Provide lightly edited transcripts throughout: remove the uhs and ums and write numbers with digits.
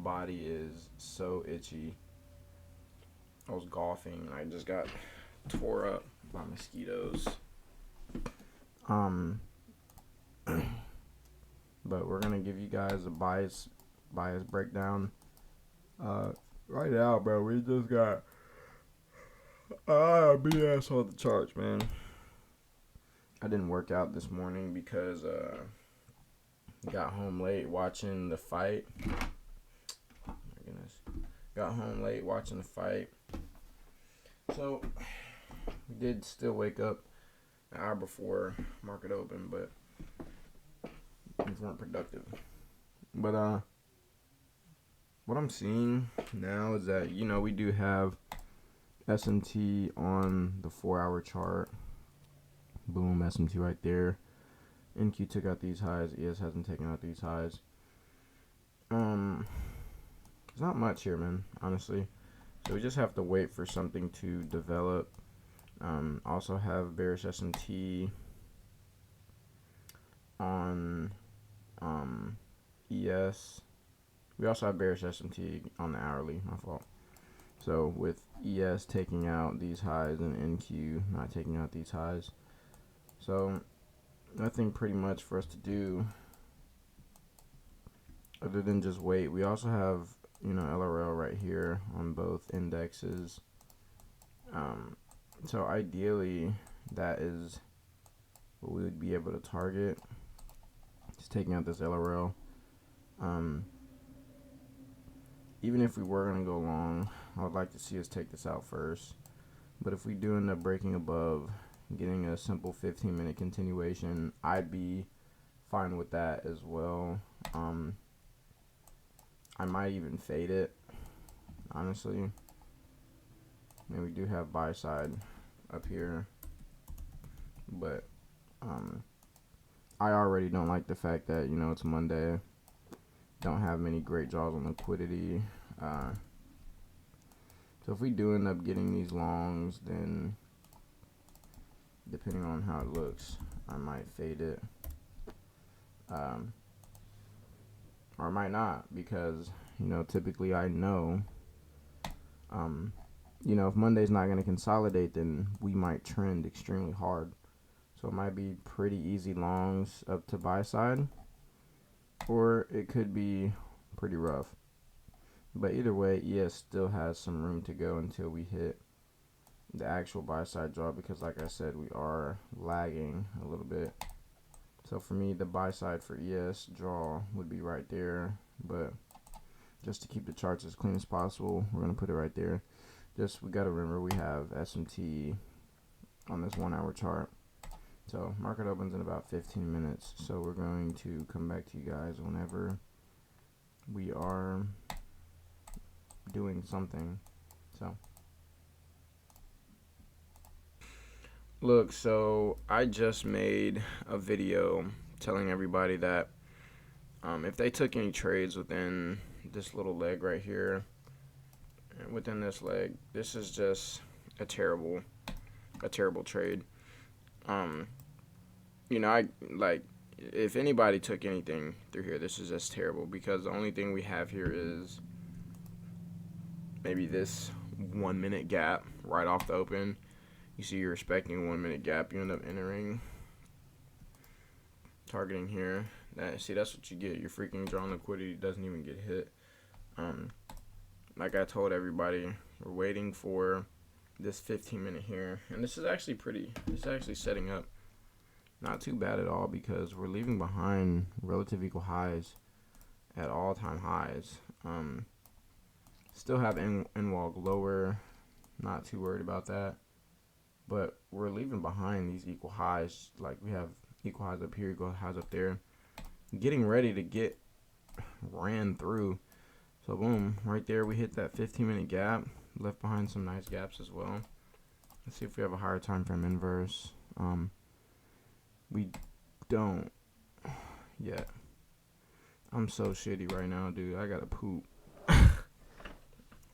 body is so itchy. I was golfing and I just got tore up by mosquitoes. Um, but we're gonna give you guys a bias breakdown. Right now, bro, we just got BS on the charts, man. I didn't work out this morning because got home late watching the fight. Oh my goodness. Got home late watching the fight. So we did still wake up an hour before market open, but we weren't productive. But what I'm seeing now is that, we do have SMT on the 4-hour chart. Boom, SMT right there. NQ took out these highs. ES hasn't taken out these highs. There's not much here, man, honestly. So we just have to wait for something to develop. Also have bearish SMT on ES. We also have bearish SMT on the hourly, my fault. So with ES taking out these highs and NQ not taking out these highs. So nothing pretty much for us to do other than just wait. We also have, LRL right here on both indexes. So ideally, that is what we would be able to target. Just taking out this LRL. Even if we were going to go long, I would like to see us take this out first. But if we do end up breaking above, getting a simple 15-minute continuation, I'd be fine with that as well. I might even fade it, honestly. And we do have buy side up here, but I already don't like the fact that it's Monday. Don't have many great draws on liquidity. So if we do end up getting these longs, then depending on how it looks, I might fade it. Or I might not, because typically I know if Monday's not going to consolidate, then we might trend extremely hard. So it might be pretty easy longs up to buy side, or it could be pretty rough. But either way, ES still has some room to go until we hit the actual buy side draw, because like I said, we are lagging a little bit. So for me, the buy side for ES draw would be right there, but just to keep the charts as clean as possible, we're going to put it right there. We got to remember we have SMT on this 1-hour chart. So market opens in about 15 minutes. So we're going to come back to you guys whenever we are doing something. So look, so I just made a video telling everybody that if they took any trades within this little leg right here, within this leg, this is just a terrible trade. If anybody took anything through here, this is just terrible, because the only thing we have here is maybe this 1 minute gap right off the open. You see you're respecting a 1 minute gap, you end up entering, targeting here. That's what you get. Your freaking drawn liquidity doesn't even get hit. Like I told everybody, we're waiting for this 15-minute here, and this is actually setting up not too bad at all, because we're leaving behind relative equal highs at all-time highs. Still have NWALG lower, not too worried about that, but we're leaving behind these equal highs. Like, we have equal highs up here, equal highs up there, getting ready to get ran through. So boom, right there we hit that 15-minute gap, left behind some nice gaps as well. Let's see if we have a higher time frame inverse. We don't yet. I'm so shitty right now, dude. I gotta poop. Oh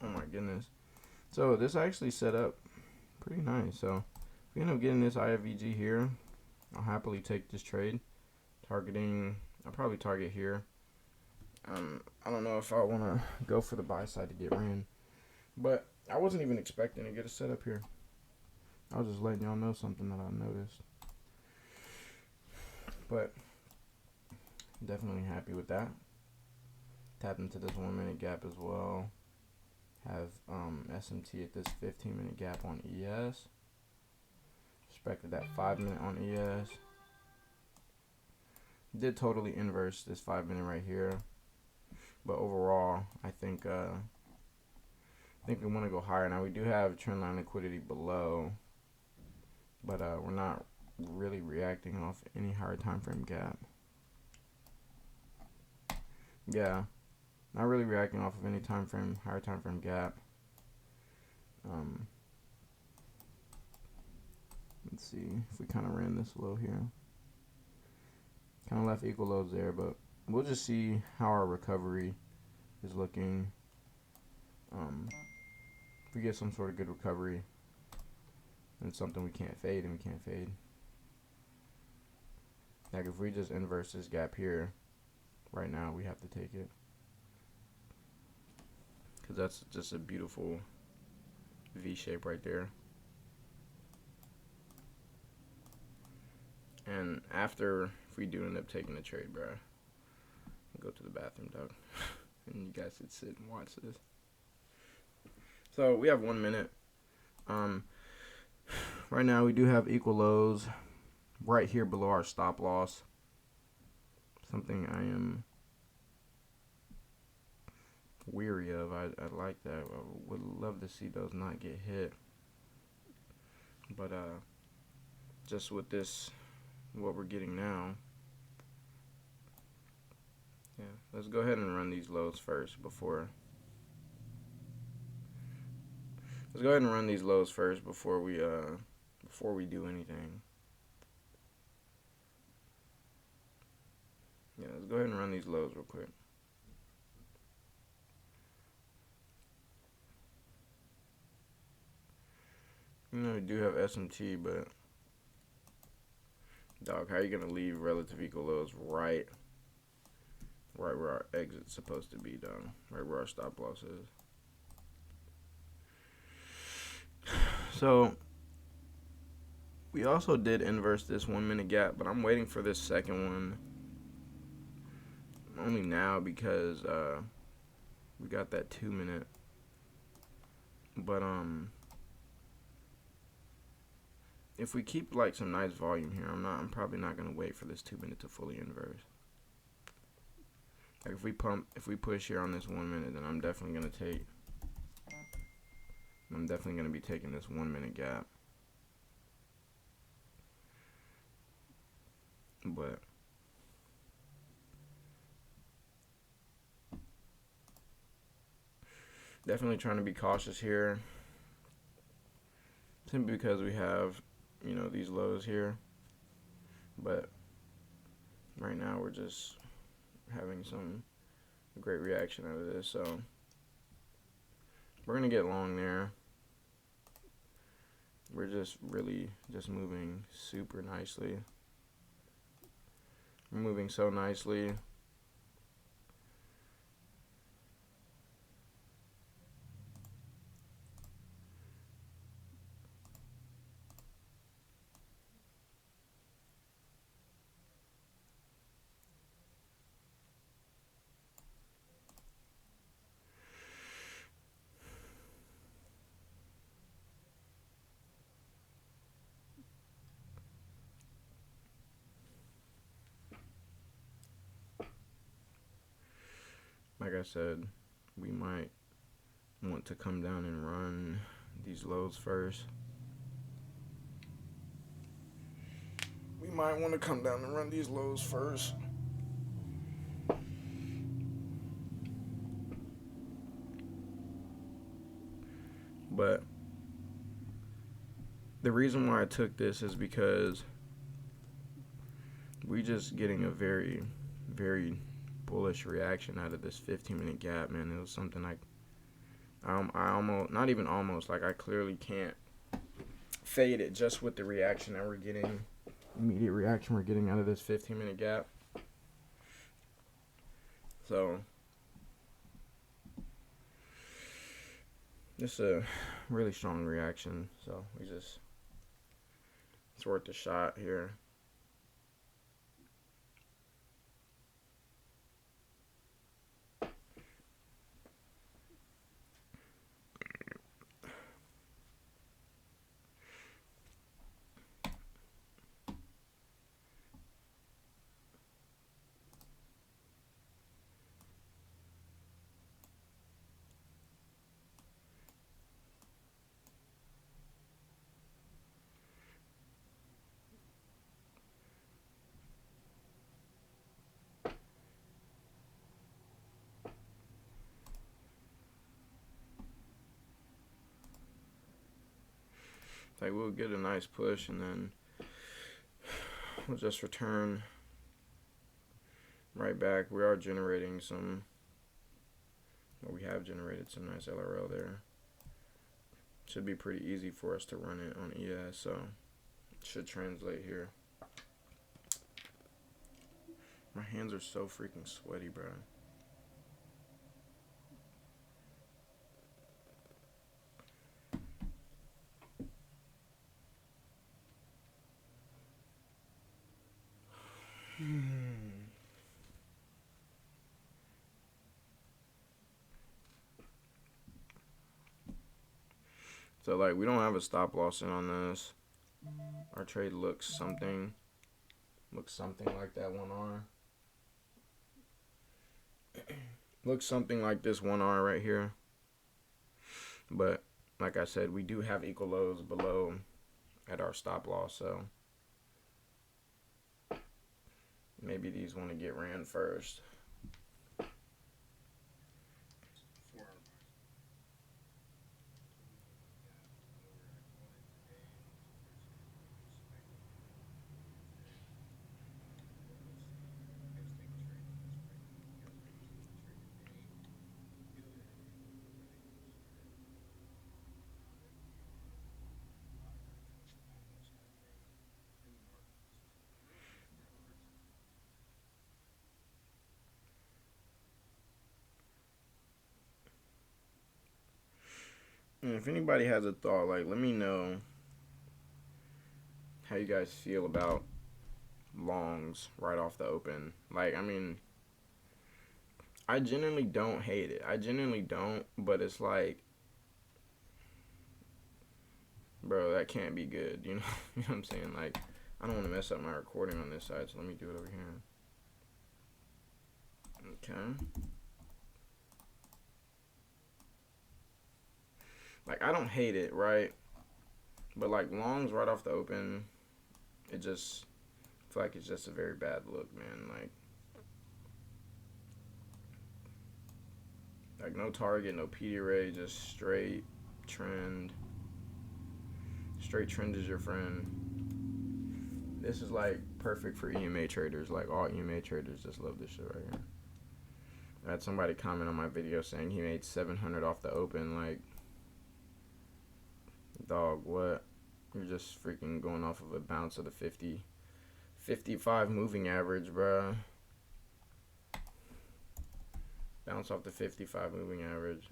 my goodness. So this actually set up pretty nice. So if we end up getting this IFVG here, I'll happily take this trade. I'll probably target here. I don't know if I want to go for the buy side to get ran, but I wasn't even expecting to get a setup here. I was just letting y'all know something that I noticed, but definitely happy with that. Tapped into this 1 minute gap as well. Have SMT at this 15-minute gap on ES. Respected that 5 minute on ES. Did totally inverse this 5 minute right here, but overall, I think we want to go higher. Now we do have trendline liquidity below, but we're not really reacting off any higher time frame gap. Yeah, not really reacting off of any higher time frame gap. Let's see if we kind of ran this low here. Kind of left equal lows there, but we'll just see how our recovery is looking. If we get some sort of good recovery, and something we can't fade, and we can't fade. Like if we just inverse this gap here, right now we have to take it, because that's just a beautiful V shape right there. And after, if we do end up taking the trade, bro, go to the bathroom, dog, and you guys should sit and watch this. So we have 1 minute. Right now we do have equal lows right here below our stop loss. Something I am weary of. I like that. I would love to see those not get hit. But just with this, what we're getting now, yeah, let's go ahead and run these lows first before we do anything. Yeah, let's go ahead and run these lows real quick. You know, we do have SMT, but dog, how are you gonna leave relative equal lows right where our exit's supposed to be, dog? Right where our stop loss is. So we also did inverse this 1 minute gap, but I'm waiting for this second one only now because we got that 2 minute. But if we keep like some nice volume here, I'm probably not gonna wait for this 2 minute to fully inverse. Like if we push here on this 1 minute, then I'm definitely gonna be taking this 1 minute gap. But definitely trying to be cautious here, simply because we have, you know, these lows here. But right now we're just having some great reaction out of this, so we're gonna get long there. We're just really just moving super nicely. We're moving so nicely. Like I said, we might want to come down and run these lows first. But the reason why I took this is because we just getting a very, very bullish reaction out of this 15-minute gap, man. It was something I almost, not even almost, like I clearly can't fade it just with the reaction that we're getting, immediate reaction we're getting out of this 15-minute gap. So It's a really strong reaction, so it's worth a shot here. Like, we'll get a nice push and then we'll just return right back. We are generating some, well, we have generated some nice LRL there. Should be pretty easy for us to run it on ES, so it should translate here. My hands are so freaking sweaty, bro. So, like, we don't have a stop loss in on this. Our trade looks something like that 1R. Looks something like this 1R right here. But, like I said, we do have equal lows below at our stop loss, so maybe these want to get ran first. And if anybody has a thought, like, let me know how you guys feel about longs right off the open. Like, I mean, I genuinely don't hate it. I genuinely don't, but it's like, bro, that can't be good, you know? You know what I'm saying? Like, I don't want to mess up my recording on this side, so let me do it over here. Okay. Like, I don't hate it, right? But, like, longs right off the open, it just, I feel like it's just a very bad look, man. Like no target, no PD array, just straight trend. Straight trend is your friend. This is, like, perfect for EMA traders. Like, all EMA traders just love this shit right here. I had somebody comment on my video saying he made 700 off the open. Like, dog, what? You're just freaking going off of a bounce of the 55 moving average, bruh. Bounce off the 55 moving average.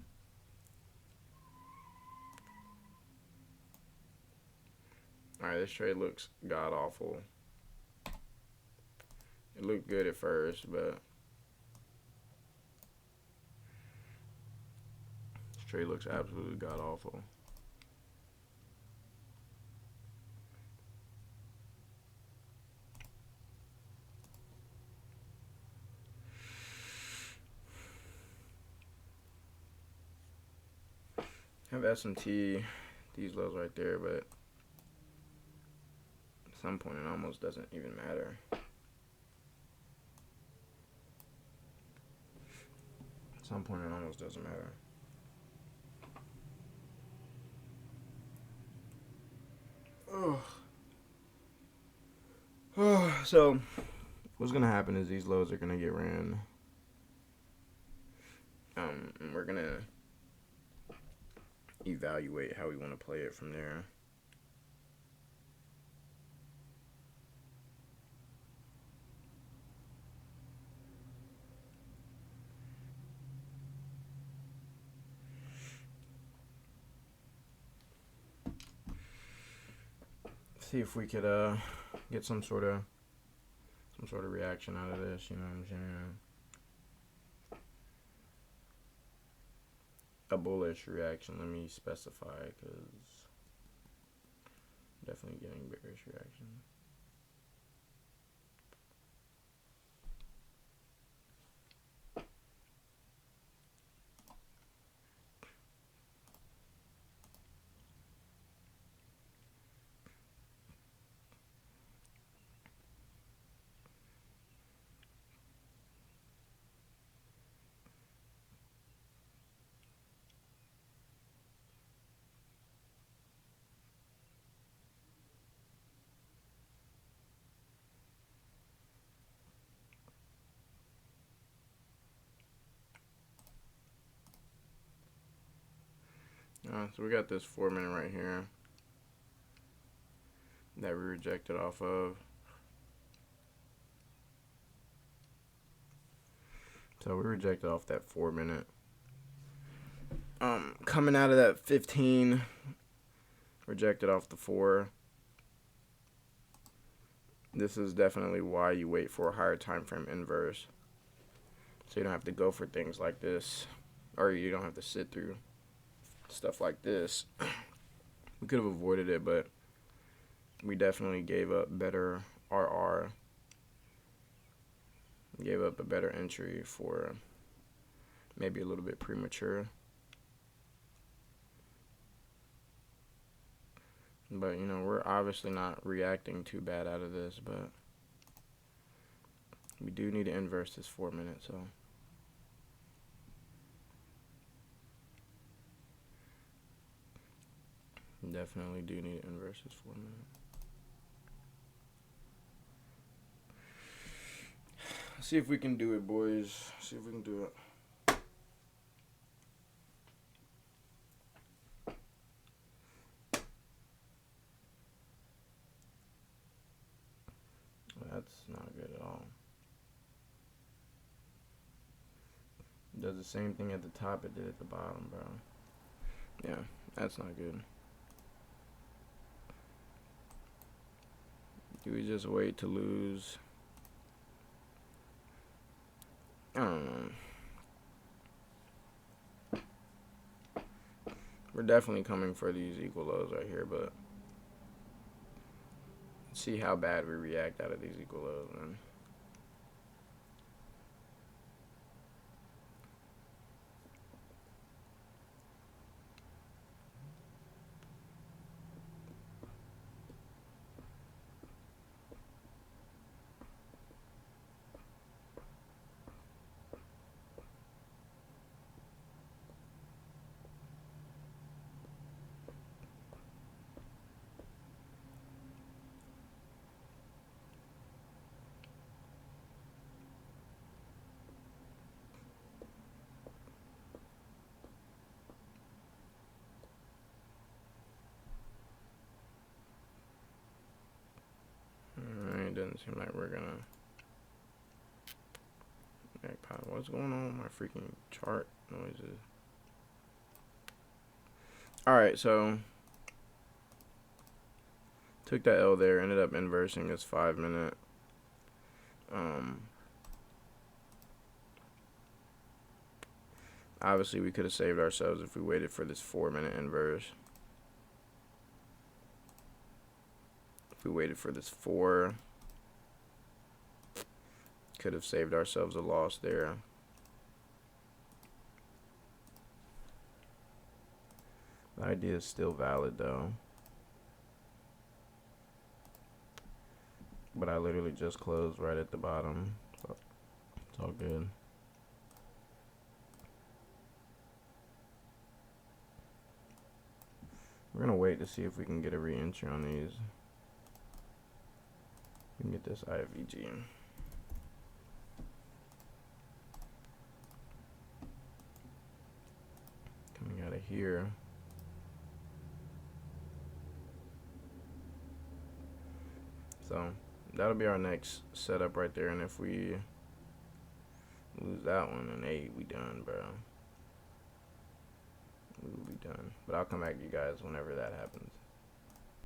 Alright, this trade looks god awful. It looked good at first, but this trade looks absolutely god awful. Have SMT, these lows right there, but at some point it almost doesn't even matter. At some point it almost doesn't matter. So what's gonna happen is these lows are gonna get ran. And we're gonna evaluate how we want to play it from there. See if we could get some sort of reaction out of this, you know what I'm saying? A bullish reaction, let me specify, because definitely getting bearish reaction. So we got this 4 minute right here that we rejected off of. So we rejected off that 4 minute. Coming out of that 15, rejected off the 4. This is definitely why you wait for a higher time frame inverse. So you don't have to go for things like this, or you don't have to sit through stuff like this. We could have avoided it, but we definitely gave up better RR. Gave up a better entry for maybe a little bit premature. But, you know, we're obviously not reacting too bad out of this, but we do need to inverse this 4 minutes, so. Definitely do need to inverse this 4 minutes. See if we can do it, boys. See if we can do it. That's not good at all. It does the same thing at the top it did at the bottom, bro. Yeah, that's not good. Do we just wait to lose? I don't know. We're definitely coming for these equal lows right here, but see how bad we react out of these equal lows, man. It doesn't seem like we're gonna jackpot. What's going on with my freaking chart noises? Alright, so took that L there, ended up inversing this 5 minute. Obviously we could have saved ourselves if we waited for this 4 minute inverse. If we waited for this 4, could have saved ourselves a loss there. The idea is still valid though. But I literally just closed right at the bottom, so it's all good. We're gonna wait to see if we can get a re-entry on these. We can get this IFVG. Coming out of here. So that'll be our next setup right there, and if we lose that one, then hey, we done, bro. We will be done. But I'll come back to you guys whenever that happens.